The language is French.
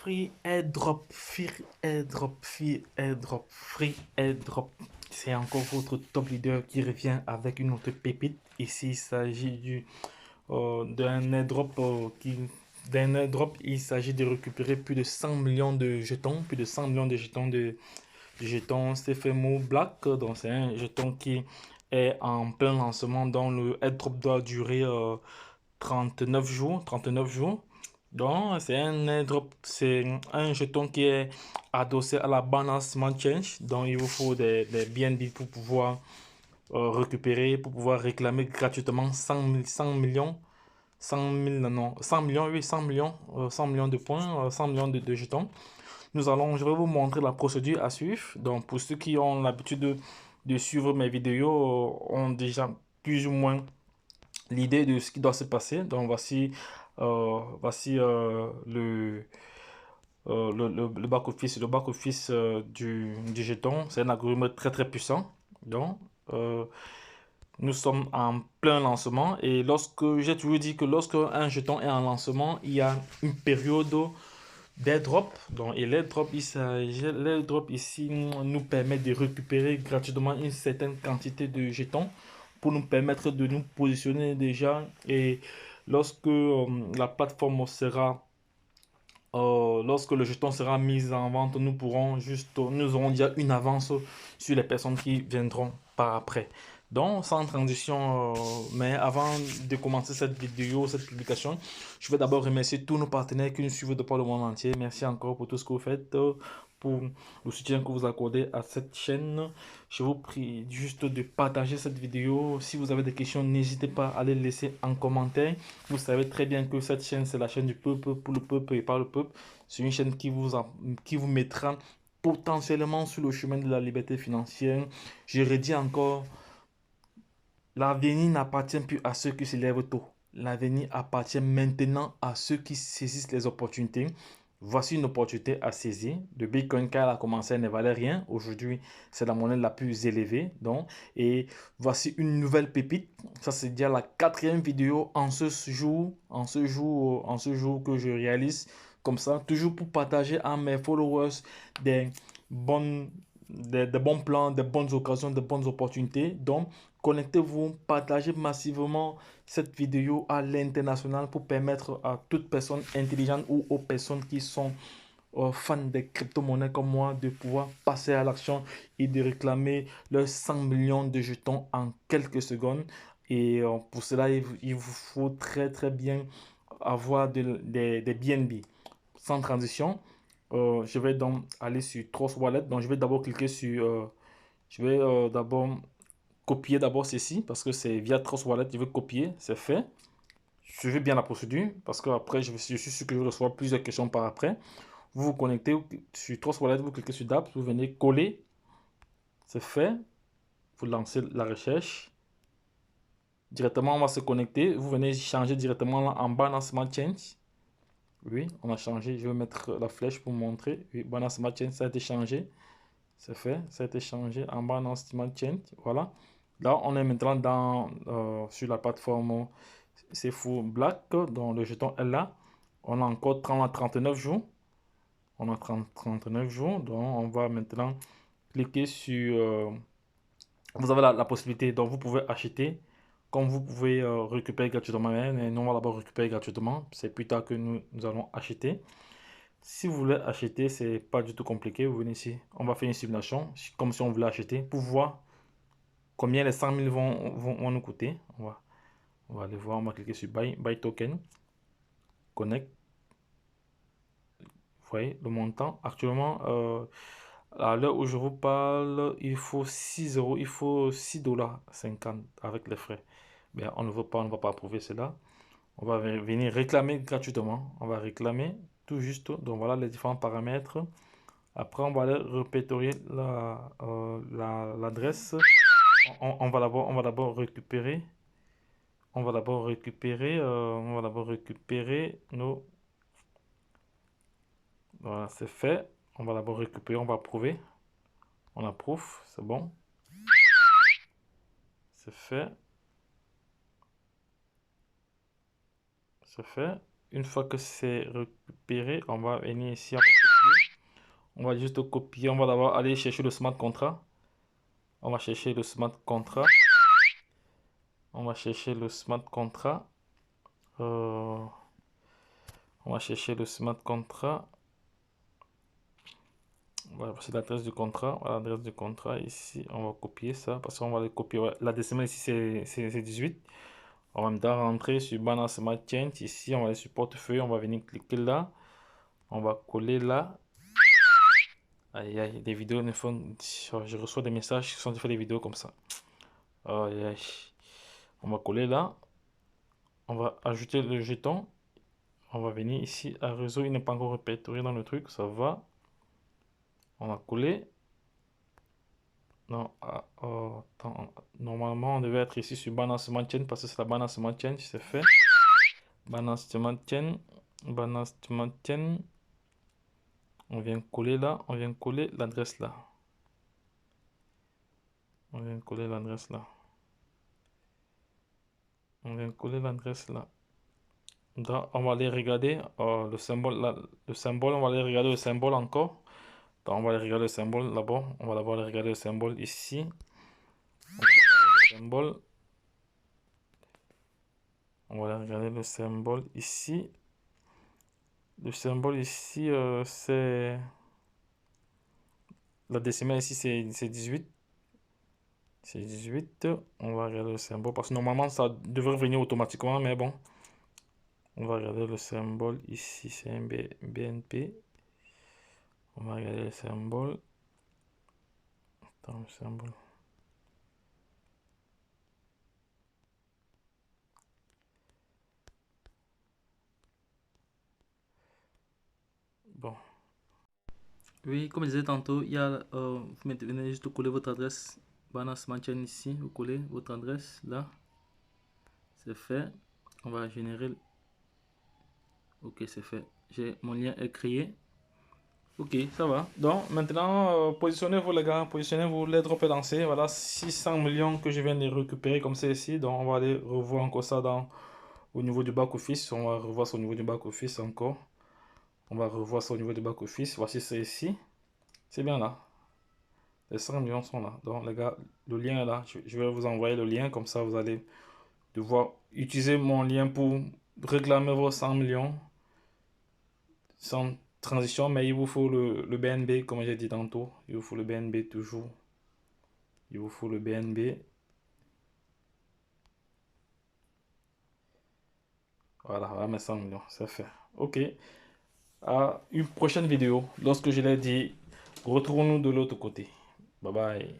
Free airdrop, free airdrop, free airdrop, free airdrop. C'est encore votre top leader qui revient avec une autre pépite. Ici, il s'agit d'un airdrop il s'agit de récupérer plus de 100 millions de jetons, plus de 100 millions de jetons de jetons CFMO Black. Donc, c'est un jeton qui est en plein lancement, dont le airdrop doit durer 39 jours, 39 jours. Donc, c'est un airdrop, c'est un jeton qui est adossé à la Binance Smart Change. Donc, il vous faut des BNB pour pouvoir récupérer, pour pouvoir réclamer gratuitement 100 millions, 100 000, non, 100 millions, oui, 100 millions, 100 millions de points, 100 millions de jetons. Je vais vous montrer la procédure à suivre. Donc, pour ceux qui ont l'habitude de suivre mes vidéos, ont déjà plus ou moins l'idée de ce qui doit se passer. Donc voici le back-office du jeton. C'est un algorithme très très puissant. Donc nous sommes en plein lancement et lorsque j'ai toujours dit que lorsque un jeton est en lancement, il y a une période d'airdrop. Donc, et l'airdrop ici nous permet de récupérer gratuitement une certaine quantité de jetons pour nous permettre de nous positionner déjà. Et lorsque la plateforme sera, lorsque le jeton sera mis en vente, nous aurons déjà une avance sur les personnes qui viendront par après. Donc, sans transition, mais avant de commencer cette vidéo, cette publication, je vais d'abord remercier tous nos partenaires qui nous suivent de par le monde entier. Merci encore pour tout ce que vous faites, pour le soutien que vous accordez à cette chaîne. Je vous prie juste de partager cette vidéo. Si vous avez des questions, n'hésitez pas à les laisser en commentaire. Vous savez très bien que cette chaîne, c'est la chaîne du peuple, pour le peuple et par le peuple. C'est une chaîne qui vous mettra potentiellement sur le chemin de la liberté financière. Je redis encore, l'avenir n'appartient plus à ceux qui se lèvent tôt. L'avenir appartient maintenant à ceux qui saisissent les opportunités. Voici une opportunité à saisir. Le Bitcoin, quand elle a commencé, elle ne valait rien. Aujourd'hui, c'est la monnaie la plus élevée. Donc, et voici une nouvelle pépite. Ça, c'est déjà la quatrième vidéo en ce jour que je réalise comme ça. Toujours pour partager à mes followers des bonnes, des bons plans, des bonnes occasions, des bonnes opportunités. Donc, connectez-vous, partagez massivement cette vidéo à l'international pour permettre à toute personne intelligente ou aux personnes qui sont fans des crypto-monnaies comme moi de pouvoir passer à l'action et de réclamer leurs 100 millions de jetons en quelques secondes. Et pour cela, il vous faut très très bien avoir des BNB. Sans transition, je vais donc aller sur Trust Wallet. Donc, je vais d'abord cliquer sur... je vais d'abord copier d'abord ceci parce que c'est via Trust Wallet. Je vais copier, c'est fait. Suivez bien la procédure parce que après je suis sûr que je reçois plusieurs questions par après. Vous vous connectez sur Trust Wallet, vous cliquez sur DApps, vous venez coller, c'est fait. Vous lancez la recherche. Directement, on va se connecter. Vous venez changer directement là, en bas dans Smart Change. Oui, on a changé. Je vais mettre la flèche pour montrer. Oui, Binance Smart Chain, ça a été changé. C'est fait. Ça a été changé en Binance Smart Chain. Voilà. Là, on est maintenant sur la plateforme C'est Fou Black. Donc, le jeton est là. On a encore 39 jours. On a 39 jours. Donc, on va maintenant cliquer sur... vous avez la possibilité. Donc, vous pouvez acheter. Comme vous pouvez récupérer gratuitement. Mais nous, on va d'abord récupérer gratuitement. C'est plus tard que nous allons acheter. Si vous voulez acheter, c'est pas du tout compliqué. Vous venez ici, on va faire une simulation, comme si on voulait acheter, pour voir combien les 100 000 vont nous coûter. On va aller voir, on va cliquer sur Buy Token, Connect. Vous voyez le montant. Actuellement, à l'heure où je vous parle, il faut 6 euros, il faut 6,50 $ avec les frais. Bien, on ne veut pas, on ne va pas approuver cela. On va venir réclamer gratuitement. On va réclamer tout juste. Donc voilà les différents paramètres. Après, on va aller répertorier l'adresse. On va d'abord récupérer. On va d'abord récupérer nos. Voilà, c'est fait. On va d'abord récupérer. On va approuver. On approuve. C'est bon. C'est fait. C'est fait. Une fois que c'est récupéré, on va venir ici, on va copier. On va juste copier. On va d'abord aller chercher le smart contract. On va chercher le smart contract. On va chercher le smart contract. On va chercher le smart contract. Voilà, c'est l'adresse du contrat. Voilà l'adresse du contrat. Ici, on va copier ça parce qu'on va le copier. Ouais, la décimale ici, c'est 18. On va maintenant rentrer sur Banner Smart Change. Ici, on va aller sur portefeuille. On va venir cliquer là. On va coller là. Aïe, aïe, les vidéos ne font. Je reçois des messages qui sont fait des vidéos comme ça. Aïe, aïe. On va coller là. On va ajouter le jeton. On va venir ici à réseau. Il n'est pas encore répertorié dans le truc. Ça va. On a collé. Non, oh, attends. Normalement, on devait être ici sur Banner Smart Chain parce que c'est la Banner Smart Chain. C'est fait. Banner Smart Chain. Banner Smart Chain. On vient coller là. On vient coller l'adresse là. On vient coller l'adresse là. On vient coller l'adresse là. Donc, on va aller regarder le symbole là. Le symbole, on va aller regarder le symbole encore. Donc, on va aller regarder le symbole là-bas. On va d'abord aller regarder le symbole ici. On va regarder le symbole. On va aller regarder le symbole ici. Le symbole ici, c'est... La décimale ici, c'est 18. C'est 18. On va regarder le symbole parce que normalement, ça devrait venir automatiquement, mais bon. On va regarder le symbole ici, c'est un BNP. On va regarder le symbole. Attends, le symbole. Bon. Oui, comme je disais tantôt, il y a, vous venez juste coller votre adresse Banner Smart Chain ici. Vous collez votre adresse là. C'est fait. On va générer. Ok, c'est fait. Mon lien est créé. Ok, ça va. Donc maintenant, positionnez-vous les gars, positionnez-vous, les drops est lancé. Voilà, 600 millions que je viens de récupérer comme ça ici. Donc on va aller revoir encore ça au niveau du back-office. On va revoir ça au niveau du back-office encore. On va revoir ça au niveau du back-office. Voici ça ici. C'est bien là. Les 100 millions sont là. Donc les gars, le lien est là. Je vais vous envoyer le lien. Comme ça, vous allez devoir utiliser mon lien pour réclamer vos 100 millions sans transition. Mais il vous faut le BNB, comme j'ai dit tantôt. Il vous faut le BNB toujours. Il vous faut le BNB. Voilà, mes 100 millions. C'est fait. Ok. À une prochaine vidéo. Lorsque je l'ai dit, retrouvons-nous de l'autre côté. Bye bye.